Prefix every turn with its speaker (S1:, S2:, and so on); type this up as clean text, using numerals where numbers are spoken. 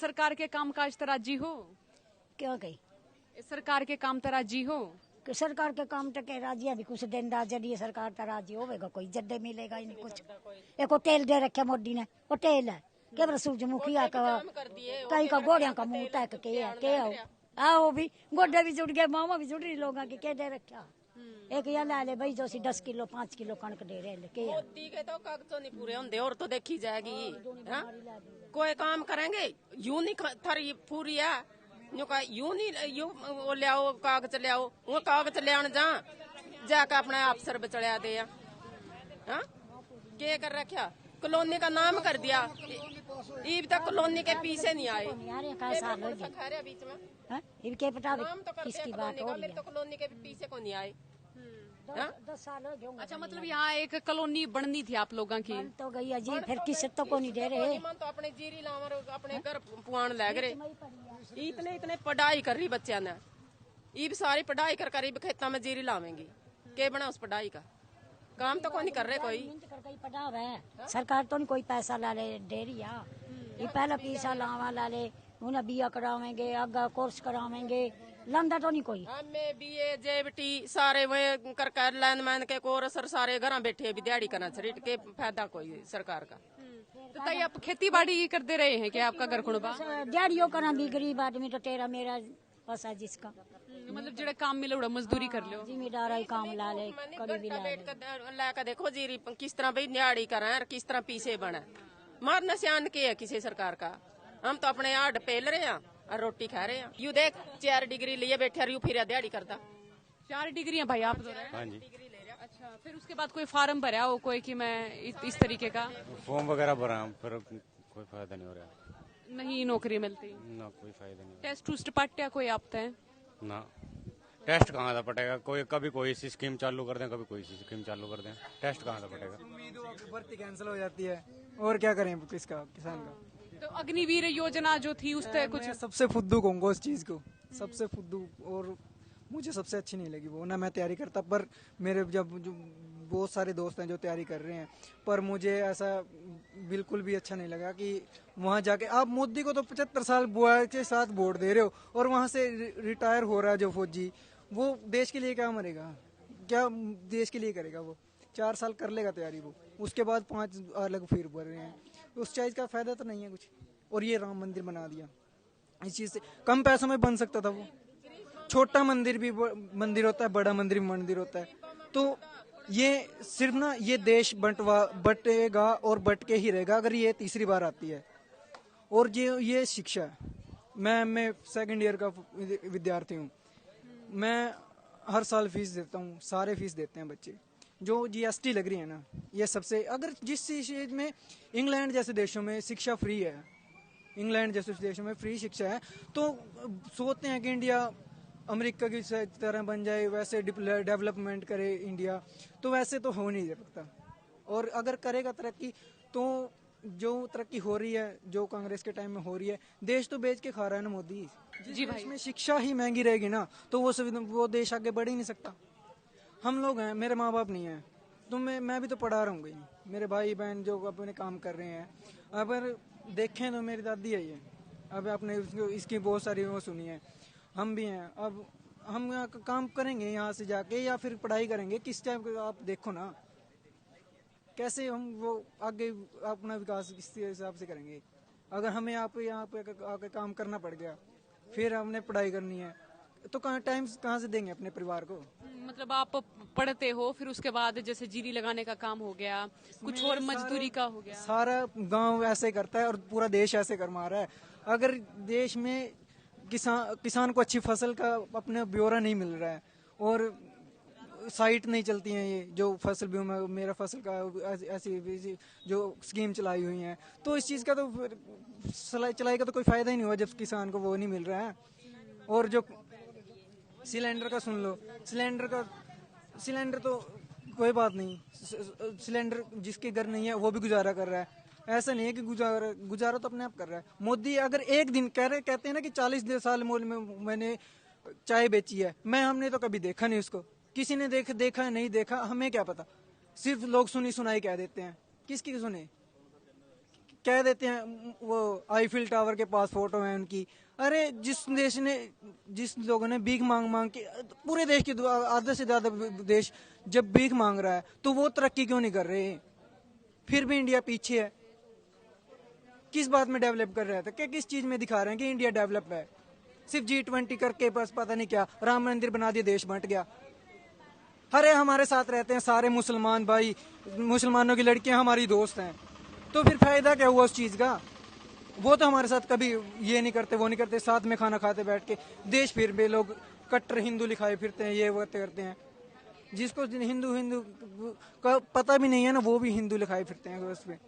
S1: सरकार के काम काज तराजी हो?
S2: क्यों गई
S1: इस सरकार के काम तराजी हो?
S2: कि सरकार के काम तक राजी अभी कुछ दिन राजी सरकार तो राजी होगा, कोई जद्दे मिलेगा ही नहीं कुछ। एक होटल दे रखे मोदी ने, होटल है केवल सूरजमुखी का कहीं का गोड़िया का मुंह तक के आओ भी गोडे भी जुड़ गए, मामा भी जुड़ रही लोगों के दे रखा। एक ये ला ले भाई जो 10 किलो 5 किलो कणक दे रहे के
S3: मोदी के तो कागजों नहीं पूरे होंगे और तो देखी जाएगी। कोई काम करेंगे यूं नहीं थारी पूरी है यूं नहीं यूं वो ले आओ कागज ले आओ, वो कागज ले आने जाकर अपने अफसर बचड़िया दे के कर रखा, कॉलोनी का नाम कर दिया, ईब तक कॉलोनी के पीछे नहीं आए। बीच में
S2: इनके पता किसकी बात हो रही है,
S3: तो कॉलोनी के पीछे को नहीं आए।
S2: 10 साल हो गए।
S1: अच्छा, मतलब यहाँ एक कॉलोनी बननी थी आप लोगों की
S2: तो गई जी, फिर किस तो को नहीं दे रहे।
S3: तो अपने जीरी लावर अपने घर पुआन लग रहे, इतने इतने पढ़ाई कर रही बच्चा ने, ईब सारी पढ़ाई कर कर खेतों में जीरी लावेंगी, के बना उस पढ़ाई का काम तो कोई नहीं कर रहे। कोई
S2: पढ़ा है सरकार तो नहीं कोई पैसा ला ले दे रही है, ये पहला पैसा लावा ला ले, उन्हें बिया करावेंगे आगा कोर्स करावेंगे, लंदा तो नहीं कोई।
S3: हमें बीए जेबटी सारे वे कर कर लैंडमैन के कोर्स सारे घर बैठे भी दिहाड़ी करना छरीट के फायदा कोई सरकार का।
S1: तो ताई आप खेती बाड़ी करते रहे हैं क्या? आपका घर खुणबा
S2: दिहाड़ियों करा भी गरीब आदमी तो तेरा मेरा बस है जिसका,
S1: मतलब जेड़ा काम मिले उड़ा मजदूरी कर लो,
S2: जिम्मेदार ही काम ला ले कड़ी भी ला ले।
S3: लाकर देखो जीरी किस तरह भाई दिहाड़ी करें और किस तरह पीछे बने, मारना सियान के है किसी सरकार का। हम तो अपने आड़ पेल रहे हैं और रोटी खा रहे हैं। यू देख 4 डिग्री लिए बैठे यू फिर दिहाड़ी करता।
S1: 4 डिग्रियां भाई आप तो रहे?
S4: हाँ जी।
S1: अच्छा, फिर उसके बाद कोई फार्म भरा हो कोई कि मैं इस तरीके का
S4: फॉर्म वगैरह भरा, फिर कोई फायदा नहीं हो रहा,
S1: नहीं नौकरी मिलती
S4: ना कोई फायदा नहीं।
S1: टेस्ट टूस्ट पाट्या कोई आपते हैं
S4: ना टेस्ट कहाँ था पटेगा, कोई कभी कोई सी स्कीम चालू कर दें, कभी कोई सी स्कीम चालू कर दें, टेस्ट कहाँ था पटेगा।
S5: भर्ती कैंसिल हो जाती है और क्या करें किसका किसान का।
S1: तो अग्निवीर योजना जो थी उस पर कुछ
S5: सबसे फुद्दू कहूँगा उस चीज को, सबसे फुद्दू, और मुझे सबसे अच्छी नहीं लगी वो। ना मैं तैयारी करता, पर मेरे जब जो बहुत सारे दोस्त हैं जो तैयारी कर रहे हैं, पर मुझे ऐसा बिल्कुल भी अच्छा नहीं लगा कि वहाँ जाके आप मोदी को तो 75 साल बुआ के साथ वोट दे रहे हो और वहाँ से रिटायर हो रहा है जो फौजी, वो देश के लिए क्या मरेगा, क्या देश के लिए करेगा? वो 4 साल कर लेगा तैयारी, वो उसके बाद 5 अलग फिर भर रहे हैं, उस चीज़ का फायदा तो नहीं है कुछ। और ये राम मंदिर बना दिया, इस चीज़ से कम पैसों में बन सकता था वो। छोटा मंदिर भी मंदिर होता है, बड़ा मंदिर भी मंदिर होता है। तो ये सिर्फ ना ये देश बटेगा और बट के ही रहेगा अगर ये तीसरी बार आती है। और ये शिक्षा, मैं 2nd ईयर का विद्यार्थी हूँ, मैं हर साल फीस देता हूँ, सारे फीस देते हैं बच्चे। जो GST लग रही है ना, ये सबसे, अगर जिस चीज में इंग्लैंड जैसे देशों में शिक्षा फ्री है, इंग्लैंड जैसे देशों में फ्री शिक्षा है, तो सोचते हैं कि इंडिया अमेरिका की तरह बन जाए, वैसे डेवलपमेंट करे इंडिया, तो वैसे तो हो नहीं सकता। और अगर करेगा तरक्की, तो जो तरक्की हो रही है जो कांग्रेस के टाइम में हो रही है, देश तो बेच के खा रहा है ना मोदी।
S1: जी भाई,
S5: इसमें शिक्षा ही महंगी रहेगी ना, तो वो देश आगे बढ़ ही नहीं सकता। हम लोग हैं, मेरे माँ बाप नहीं है, तो मैं भी तो पढ़ा रहा हूँ, मेरे भाई बहन जो अपने काम कर रहे हैं। अगर देखें तो मेरी दादी है ये, अब आपने इसकी बहुत सारी वो सुनी है, हम भी हैं। अब हम यहाँ काम करेंगे यहाँ से जाके या फिर पढ़ाई करेंगे, किस टाइम आप देखो ना, कैसे हम वो आगे अपना विकास किस हिसाब से करेंगे। अगर हमें यहाँ पे आके काम करना पड़ गया, फिर हमने पढ़ाई करनी है, तो टाइम कहाँ से देंगे अपने परिवार को?
S1: मतलब आप पढ़ते हो, फिर उसके बाद जैसे जीरी लगाने का काम हो गया, कुछ और मजदूरी का हो गया,
S5: सारा गांव ऐसे करता है और पूरा देश ऐसे कर मारा है। अगर देश में किसान को अच्छी फसल का अपने ब्यौरा नहीं मिल रहा है और साइट नहीं चलती हैं, ये जो फसल बीमा मेरा फसल का ऐसी जो स्कीम चलाई हुई है, तो इस चीज़ का तो चलाई का तो कोई फायदा ही नहीं हुआ जब किसान को वो नहीं मिल रहा है। और जो सिलेंडर का सुन लो, सिलेंडर तो कोई बात नहीं, सिलेंडर जिसके घर नहीं है वो भी गुजारा कर रहा है। ऐसा नहीं है कि गुजारा तो अपने आप कर रहा है। मोदी अगर एक दिन कहते हैं ना कि 40 साल में मैंने चाय बेची है, हमने तो कभी देखा नहीं उसको, किसी ने देखा नहीं देखा, हमें क्या पता, सिर्फ लोग सुनी सुनाई कह देते हैं। किसकी सुने, कह देते हैं वो आईफिल टावर के पास फोटो है उनकी। अरे जिस लोगों ने भीख मांग मांग के, पूरे देश के आधे से ज्यादा देश जब भीख मांग रहा है तो वो तरक्की क्यों नहीं कर रहे? फिर भी इंडिया पीछे है। किस बात में डेवलप कर रहा है? क्या किस चीज में दिखा रहे हैं कि इंडिया डेवलप है? सिर्फ G20 करके बस पता नहीं क्या राम मंदिर बना दिया, देश बंट गया। अरे हमारे साथ रहते हैं सारे मुसलमान भाई, मुसलमानों की लड़कियां हमारी दोस्त हैं, तो फिर फायदा क्या हुआ उस चीज का? वो तो हमारे साथ कभी ये नहीं करते, वो नहीं करते, साथ में खाना खाते बैठ के। देश फिर भी लोग कट्टर हिंदू लिखाए फिरते हैं, ये वो करते हैं। जिसको हिंदू हिंदू का पता भी नहीं है ना, वो भी हिंदू लिखाए फिरते हैं उस पे।